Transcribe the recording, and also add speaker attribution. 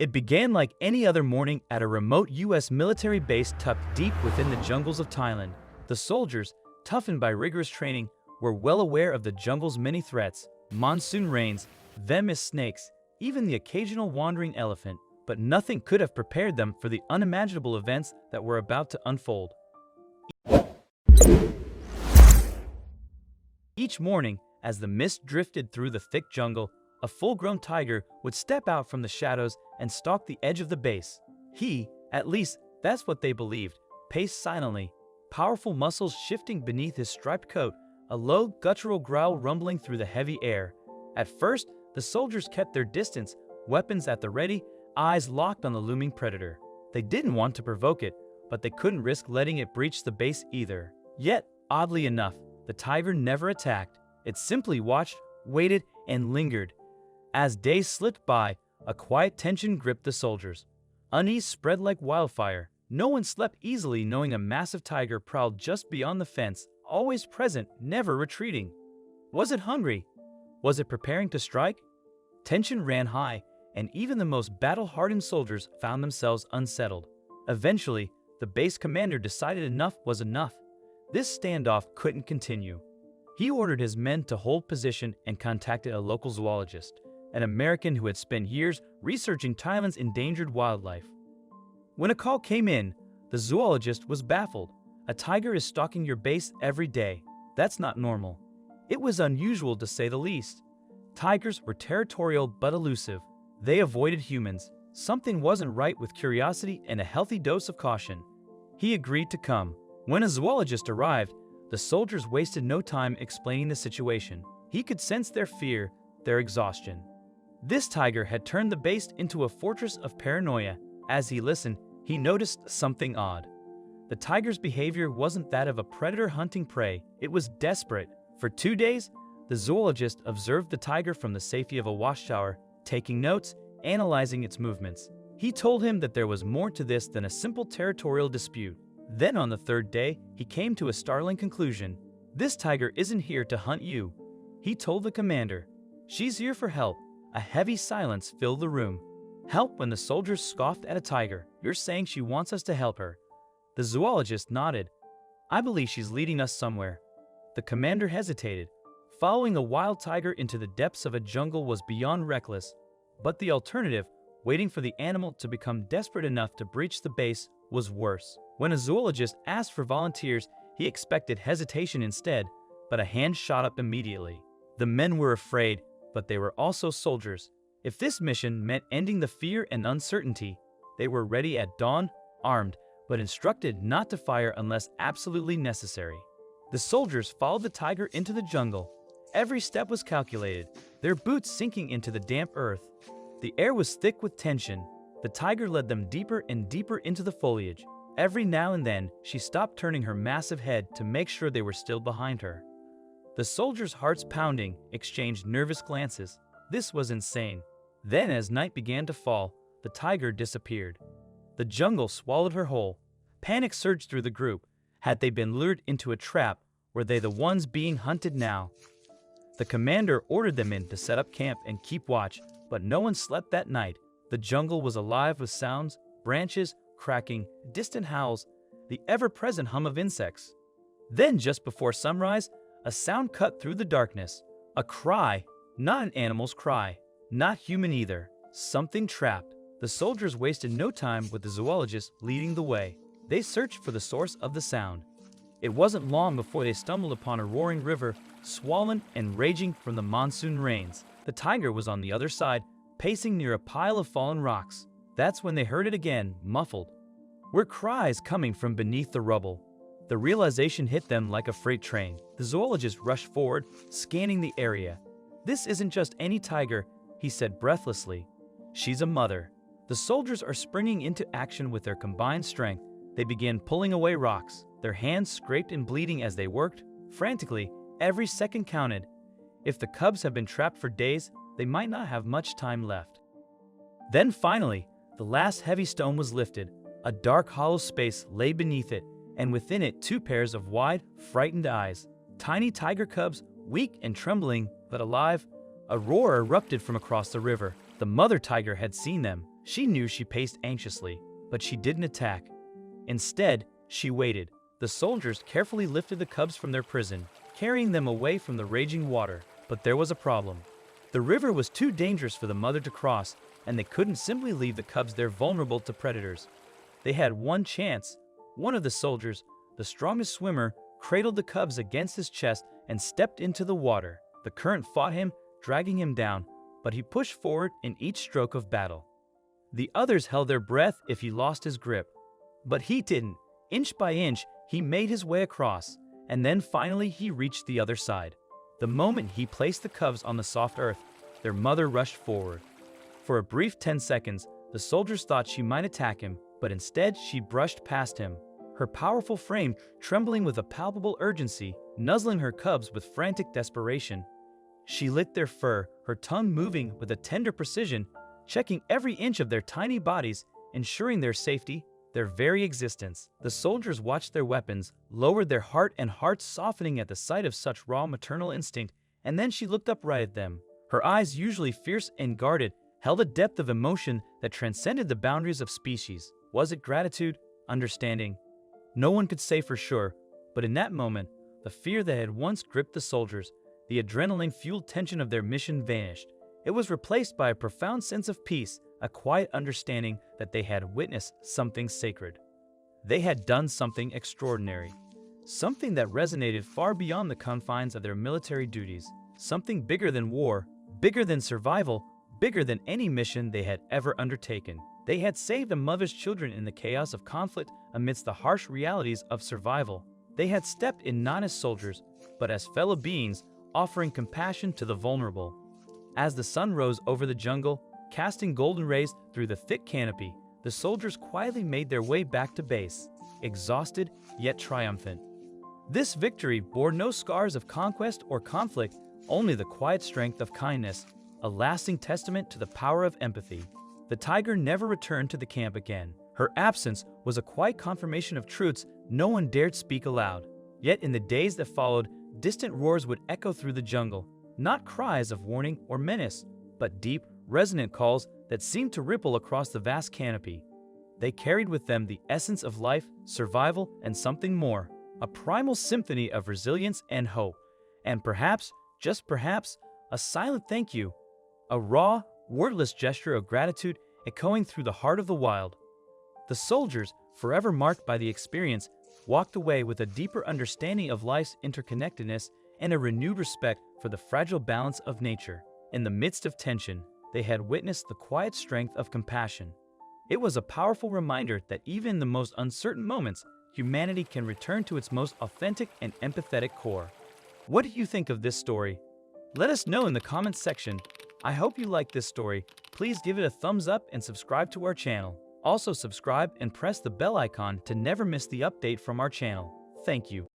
Speaker 1: It began like any other morning at a remote U.S. military base tucked deep within the jungles of Thailand. The soldiers, toughened by rigorous training, were well aware of the jungle's many threats: monsoon rains, venomous snakes, even the occasional wandering elephant. But nothing could have prepared them for the unimaginable events that were about to unfold. Each morning, as the mist drifted through the thick jungle, a full-grown tiger would step out from the shadows and stalk the edge of the base. He, at least that's what they believed, paced silently, powerful muscles shifting beneath his striped coat, a low, guttural growl rumbling through the heavy air. At first, the soldiers kept their distance, weapons at the ready, eyes locked on the looming predator. They didn't want to provoke it, but they couldn't risk letting it breach the base either. Yet, oddly enough, the tiger never attacked. It simply watched, waited, and lingered. As days slipped by, a quiet tension gripped the soldiers. Unease spread like wildfire. No one slept easily knowing a massive tiger prowled just beyond the fence, always present, never retreating. Was it hungry? Was it preparing to strike? Tension ran high, and even the most battle-hardened soldiers found themselves unsettled. Eventually, the base commander decided enough was enough. This standoff couldn't continue. He ordered his men to hold position and contacted a local zoologist, an American who had spent years researching Thailand's endangered wildlife. When a call came in, the zoologist was baffled. A tiger is stalking your base every day. That's not normal. It was unusual to say the least. Tigers were territorial but elusive. They avoided humans. Something wasn't right with curiosity and a healthy dose of caution. He agreed to come. When a zoologist arrived, the soldiers wasted no time explaining the situation. He could sense their fear, their exhaustion. This tiger had turned the base into a fortress of paranoia. As he listened, he noticed something odd. The tiger's behavior wasn't that of a predator hunting prey. It was desperate. For 2 days, the zoologist observed the tiger from the safety of a wash tower, taking notes, analyzing its movements. He told him that there was more to this than a simple territorial dispute. Then on the 3rd day, he came to a startling conclusion. This tiger isn't here to hunt you, he told the commander. She's here for help. A heavy silence filled the room. Help? When the soldiers scoffed at a tiger. You're saying she wants us to help her? The zoologist nodded. I believe she's leading us somewhere. The commander hesitated. Following a wild tiger into the depths of a jungle was beyond reckless, but the alternative, waiting for the animal to become desperate enough to breach the base, was worse. When a zoologist asked for volunteers, he expected hesitation instead, but a hand shot up immediately. The men were afraid, but they were also soldiers. If this mission meant ending the fear and uncertainty, they were ready at dawn, armed, but instructed not to fire unless absolutely necessary. The soldiers followed the tiger into the jungle. Every step was calculated, their boots sinking into the damp earth. The air was thick with tension. The tiger led them deeper and deeper into the foliage. Every now and then, she stopped turning her massive head to make sure they were still behind her. The soldiers' hearts pounding, exchanged nervous glances. This was insane. Then, as night began to fall, the tiger disappeared. The jungle swallowed her whole. Panic surged through the group. Had they been lured into a trap? Were they the ones being hunted now? The commander ordered them in to set up camp and keep watch, but no one slept that night. The jungle was alive with sounds, branches cracking, distant howls, the ever-present hum of insects. Then, just before sunrise, a sound cut through the darkness. A cry, not an animal's cry, not human either, something trapped. The soldiers wasted no time with the zoologist leading the way. They searched for the source of the sound. It wasn't long before they stumbled upon a roaring river, swollen and raging from the monsoon rains. The tiger was on the other side, pacing near a pile of fallen rocks. That's when they heard it again, muffled. Were cries coming from beneath the rubble. The realization hit them like a freight train. The zoologist rushed forward, scanning the area. This isn't just any tiger, he said breathlessly. She's a mother. The soldiers are springing into action with their combined strength. They began pulling away rocks, their hands scraped and bleeding as they worked. Frantically, every second counted. If the cubs have been trapped for days, they might not have much time left. Then finally, the last heavy stone was lifted. A dark hollow space lay beneath it, and within it 2 pairs of wide, frightened eyes. Tiny tiger cubs, weak and trembling, but alive. A roar erupted from across the river. The mother tiger had seen them. She knew she paced anxiously, but she didn't attack. Instead, she waited. The soldiers carefully lifted the cubs from their prison, carrying them away from the raging water. But there was a problem. The river was too dangerous for the mother to cross, and they couldn't simply leave the cubs there vulnerable to predators. They had one chance. One of the soldiers, the strongest swimmer, cradled the cubs against his chest and stepped into the water. The current fought him, dragging him down, but he pushed forward in each stroke of battle. The others held their breath if he lost his grip. But he didn't. Inch by inch, he made his way across, and then finally he reached the other side. The moment he placed the cubs on the soft earth, their mother rushed forward. For a brief 10 seconds, the soldiers thought she might attack him, but instead she brushed past him, her powerful frame trembling with a palpable urgency, nuzzling her cubs with frantic desperation. She licked their fur, her tongue moving with a tender precision, checking every inch of their tiny bodies, ensuring their safety, their very existence. The soldiers watched their weapons, lowered their hearts softening at the sight of such raw maternal instinct, and then she looked up right at them. Her eyes, usually fierce and guarded, held a depth of emotion that transcended the boundaries of species. Was it gratitude? Understanding? No one could say for sure, but in that moment, the fear that had once gripped the soldiers, the adrenaline-fueled tension of their mission vanished. It was replaced by a profound sense of peace, a quiet understanding that they had witnessed something sacred. They had done something extraordinary, something that resonated far beyond the confines of their military duties, something bigger than war, bigger than survival, bigger than any mission they had ever undertaken. They had saved a mother's children in the chaos of conflict amidst the harsh realities of survival. They had stepped in not as soldiers, but as fellow beings, offering compassion to the vulnerable. As the sun rose over the jungle, casting golden rays through the thick canopy, the soldiers quietly made their way back to base, exhausted yet triumphant. This victory bore no scars of conquest or conflict, only the quiet strength of kindness, a lasting testament to the power of empathy. The tiger never returned to the camp again. Her absence was a quiet confirmation of truths no one dared speak aloud. Yet in the days that followed, distant roars would echo through the jungle, not cries of warning or menace, but deep, resonant calls that seemed to ripple across the vast canopy. They carried with them the essence of life, survival, and something more, a primal symphony of resilience and hope, and perhaps, just perhaps, a silent thank you, a raw, wordless gesture of gratitude echoing through the heart of the wild. The soldiers, forever marked by the experience, walked away with a deeper understanding of life's interconnectedness and a renewed respect for the fragile balance of nature. In the midst of tension, they had witnessed the quiet strength of compassion. It was a powerful reminder that even in the most uncertain moments, humanity can return to its most authentic and empathetic core. What do you think of this story? Let us know in the comments section. I hope you liked this story. Please give it a thumbs up and subscribe to our channel. Also subscribe and press the bell icon to never miss the update from our channel. Thank you.